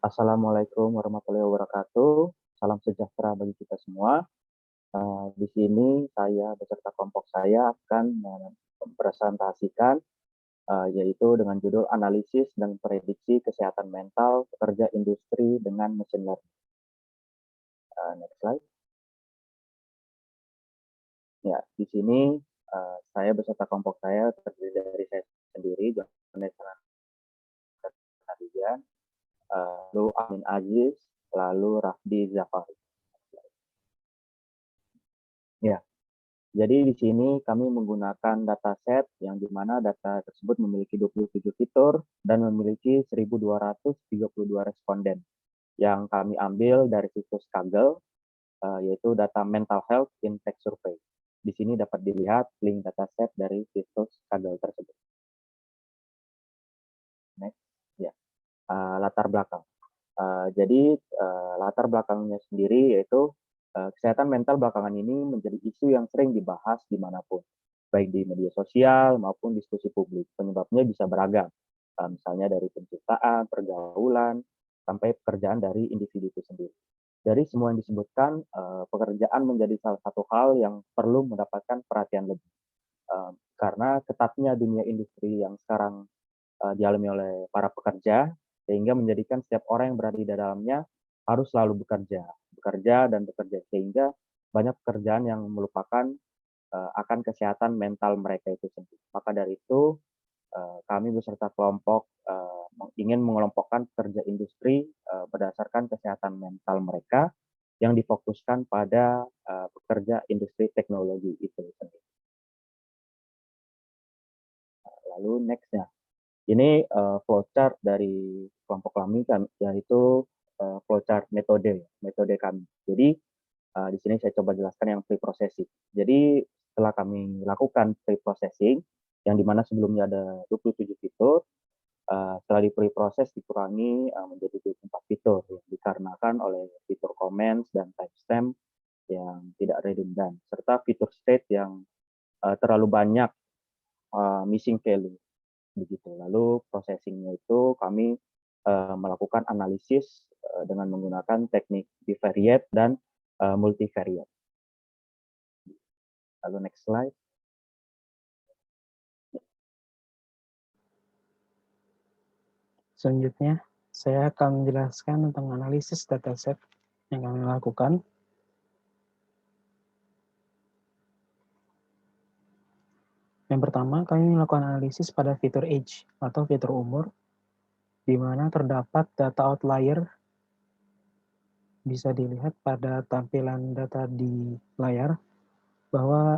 Assalamualaikum warahmatullahi wabarakatuh. Salam sejahtera bagi kita semua. Di sini saya beserta kelompok saya akan mempresentasikan yaitu dengan judul analisis dan prediksi kesehatan mental pekerja industri dengan machine learning. Next slide. Ya, di sini saya beserta kelompok saya terdiri dari saya sendiri, Jonathan Hadian, lalu Amin Aziz, lalu Rafdi Zafari. Ya, jadi di sini kami menggunakan dataset yang di mana data tersebut memiliki 27 fitur dan memiliki 1.232 responden yang kami ambil dari situs Kaggle, yaitu data mental health in tech survey. Di sini dapat dilihat link dataset dari situs Kaggle tersebut. Next, ya. Latar belakang. Jadi latar belakangnya sendiri yaitu kesehatan mental belakangan ini menjadi isu yang sering dibahas dimanapun, baik di media sosial maupun diskusi publik. Penyebabnya bisa beragam, misalnya dari penciptaan, pergaulan, sampai pekerjaan dari individu itu sendiri. Dari semua yang disebutkan, pekerjaan menjadi salah satu hal yang perlu mendapatkan perhatian lebih. Karena ketatnya dunia industri yang sekarang dialami oleh para pekerja, sehingga menjadikan setiap orang yang berada di dalamnya harus selalu bekerja dan bekerja, sehingga banyak pekerjaan yang melupakan akan kesehatan mental mereka itu sendiri. Maka dari itu, kami beserta kelompok ingin mengelompokkan pekerja industri berdasarkan kesehatan mental mereka yang difokuskan pada pekerja industri teknologi itu sendiri. Lalu next-nya. Ini flowchart dari kelompok kami, yaitu flowchart metode kami. Jadi di sini saya coba jelaskan yang pre-processing. Jadi setelah kami lakukan pre-processing, yang dimana sebelumnya ada 27 fitur, setelah di pre-process dikurangi menjadi 24 fitur, yang dikarenakan oleh fitur comments dan timestamp yang tidak redundant, serta fitur state yang terlalu banyak missing value. Begitu. Lalu processing-nya itu kami melakukan analisis dengan menggunakan teknik bivariate dan multivariate. Lalu next slide. Selanjutnya, saya akan menjelaskan tentang analisis dataset yang kami lakukan. Yang pertama, kami melakukan analisis pada fitur age atau fitur umur, di mana terdapat data outlier, bisa dilihat pada tampilan data di layar, bahwa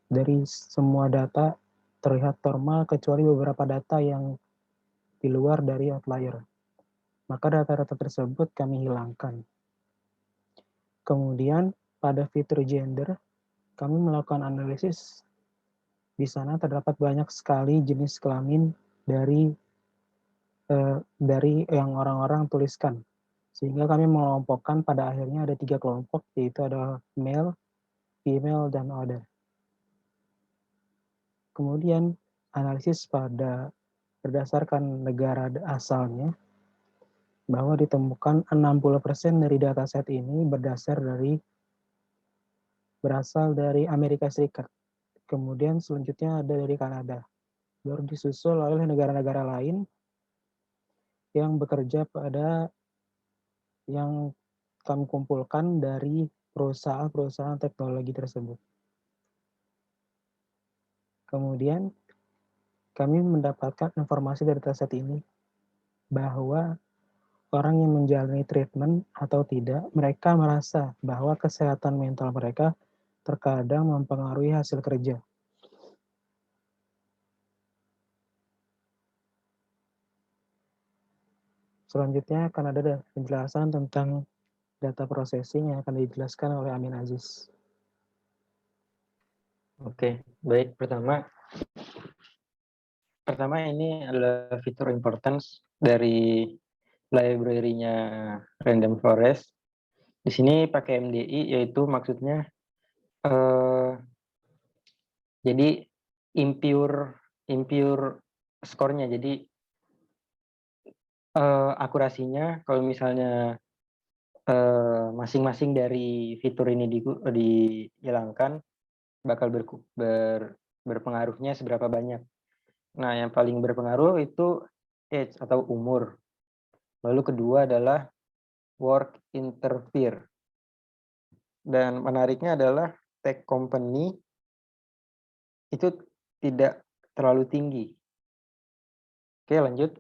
dari semua data terlihat normal kecuali beberapa data yang di luar dari outlier. Maka data-data tersebut kami hilangkan. Kemudian pada fitur gender, kami melakukan analisis. Di sana terdapat banyak sekali jenis kelamin dari yang orang-orang tuliskan. Sehingga kami mengelompokkan pada akhirnya ada 3 kelompok, yaitu ada male, female, dan other. Kemudian analisis berdasarkan negara asalnya, bahwa ditemukan 60% dari dataset ini berasal dari Amerika Serikat. Kemudian selanjutnya ada dari Kanada. Baru disusul oleh negara-negara lain yang bekerja pada yang kami kumpulkan dari perusahaan-perusahaan teknologi tersebut. Kemudian kami mendapatkan informasi dari dataset ini bahwa orang yang menjalani treatment atau tidak, mereka merasa bahwa kesehatan mental mereka terkadang mempengaruhi hasil kerja. Selanjutnya akan ada penjelasan tentang data processing yang akan dijelaskan oleh Amin Aziz. Oke, baik. Pertama ini adalah fitur importance dari library-nya Random Forest. Di sini pakai MDI, yaitu maksudnya jadi impure skornya. Jadi akurasinya kalau misalnya masing-masing dari fitur ini dihilangkan, bakal berpengaruhnya seberapa banyak. Nah, yang paling berpengaruh itu age atau umur. Lalu kedua adalah work interfere. Dan menariknya adalah tech company itu tidak terlalu tinggi. Oke, lanjut.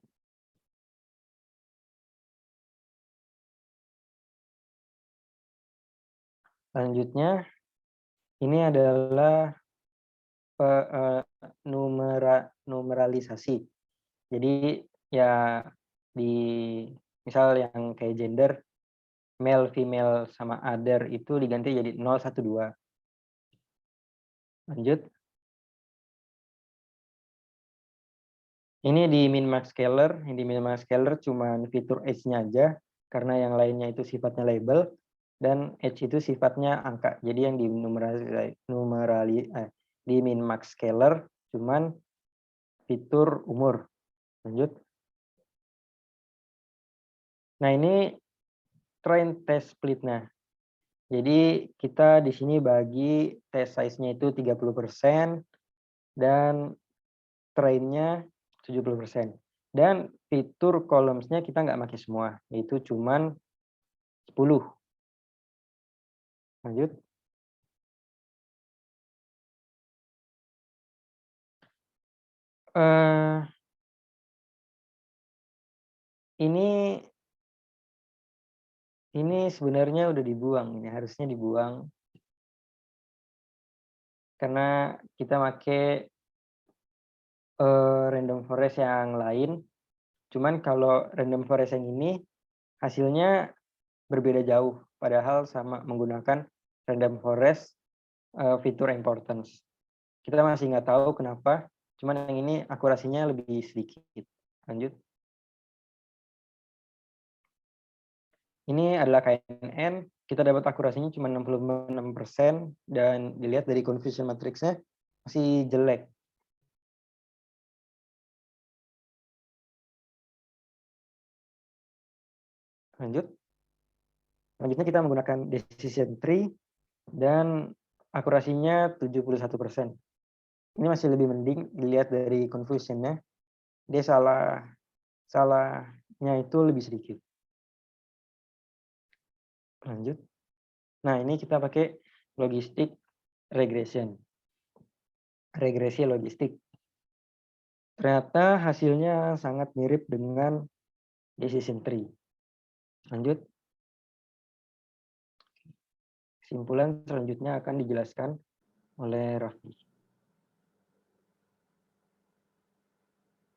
Selanjutnya, ini adalah numeralisasi. Jadi ya di misal yang kayak gender, male, female, sama other itu diganti jadi 0, 1, 2. Lanjut. Ini di min-max scaler. Yang di min-max scaler cuman fitur age-nya aja, karena yang lainnya itu sifatnya label, dan age itu sifatnya angka. Jadi yang di di min-max scaler cuman fitur umur. Lanjut. Nah, ini train test split-nya. Jadi kita di sini bagi test size-nya itu 30% dan train-nya 70%. Dan fitur columns-nya kita nggak pakai semua, yaitu cuman 10. Lanjut. Ini sebenarnya udah dibuang, ini harusnya dibuang. Karena kita pakai random forest yang lain. Cuman kalau random forest yang ini hasilnya berbeda jauh, padahal sama menggunakan random forest fitur importance. Kita masih nggak tahu kenapa, cuman yang ini akurasinya lebih sedikit. Lanjut. Ini adalah KNN, kita dapat akurasinya cuma 66% dan dilihat dari confusion matrix-nya masih jelek. Lanjut. Selanjutnya kita menggunakan decision tree dan akurasinya 71%. Ini masih lebih mending dilihat dari confusion-nya. Dia salahnya itu lebih sedikit. Lanjut. Nah, ini kita pakai logistic regression. Regresi logistik. Ternyata hasilnya sangat mirip dengan decision tree. Lanjut. Kesimpulan selanjutnya akan dijelaskan oleh Raffi.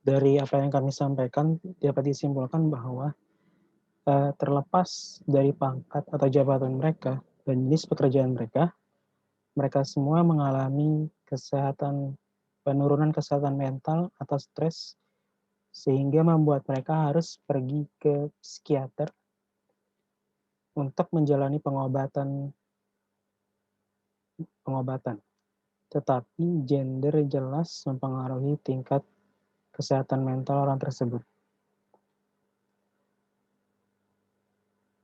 Dari apa yang kami sampaikan, dapat disimpulkan bahwa terlepas dari pangkat atau jabatan mereka dan jenis pekerjaan mereka, mereka semua mengalami penurunan kesehatan mental atau stres, sehingga membuat mereka harus pergi ke psikiater untuk menjalani pengobatan. Tetapi gender jelas mempengaruhi tingkat kesehatan mental orang tersebut.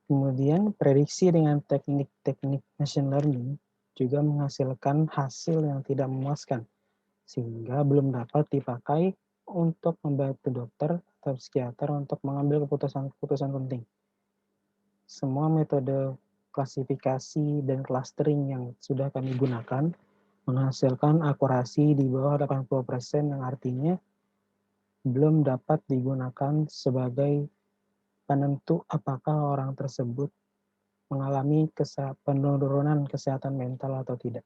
Kemudian prediksi dengan teknik-teknik machine learning juga menghasilkan hasil yang tidak memuaskan, sehingga belum dapat dipakai untuk membantu dokter atau psikiater untuk mengambil keputusan-keputusan penting. Semua metode klasifikasi dan clustering yang sudah kami gunakan menghasilkan akurasi di bawah 80%, yang artinya belum dapat digunakan sebagai penentu apakah orang tersebut mengalami penurunan kesehatan mental atau tidak.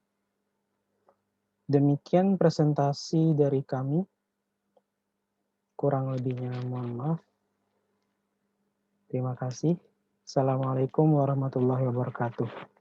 Demikian presentasi dari kami. Kurang lebihnya mohon maaf. Terima kasih. Assalamualaikum warahmatullahi wabarakatuh.